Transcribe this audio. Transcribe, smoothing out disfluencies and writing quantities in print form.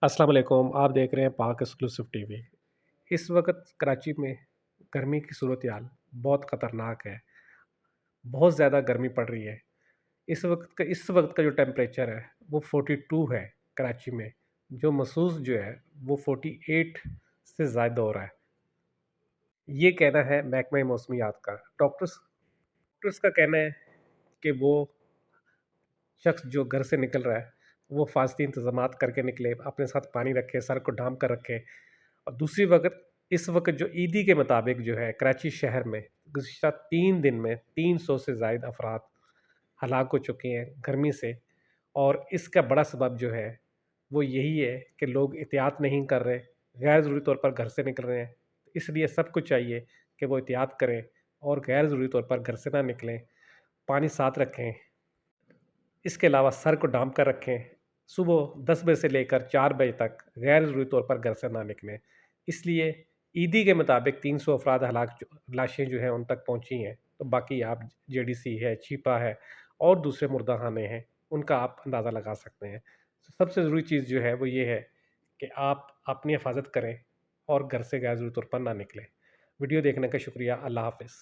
अस्सलाम वालेकुम। आप देख रहे हैं पाक एक्सक्लूसिव टीवी। इस वक्त कराची में गर्मी की सूरत हाल बहुत ख़तरनाक है। बहुत ज़्यादा गर्मी पड़ रही है। इस वक्त का जो टेम्परेचर है वो 42 है कराची में, जो महसूस जो है वो 48 से ज़्यादा हो रहा है। ये कहना है महकमा मौसमियात का। डॉक्टर्स का कहना है कि वो शख्स जो घर से निकल रहा है वो फासती इंतजामात करके निकले, अपने साथ पानी रखे, सर को ढांप कर रखे। और दूसरी वक्त इस वक्त जो ईदी के मुताबिक जो है कराची शहर में गुज़िश्ता 3 दिन में 300 से ज़ायद अफराद हलाक हो चुके हैं गर्मी से। और इसका बड़ा सबब जो है वो यही है कि लोग एहतियात नहीं कर रहे, गैर ज़रूरी तौर पर घर से निकल रहे हैं। इसलिए सबको चाहिए कि वो एहतियात करें और गैर ज़रूरी तौर पर घर से ना निकलें, पानी साथ रखें। इसके अलावा सर को ढाँप कर रखें। सुबह 10 बजे से लेकर 4 बजे तक गैर ज़रूरी तौर पर घर से ना निकलें। इसलिए ईदी के मुताबिक 300 अफराद लाशें जो हैं उन तक पहुँची हैं। तो बाकी आप जेडीसी है, छिपा है और दूसरे मुर्दाखाने हैं, उनका आप अंदाज़ा लगा सकते हैं। सबसे ज़रूरी चीज़ जो है वो ये है कि आप अपनी हिफाज़त करें और घर से गैर ज़रूरी तौर पर ना निकलें। वीडियो देखने का शुक्रिया। अल्लाह हाफ़िज़।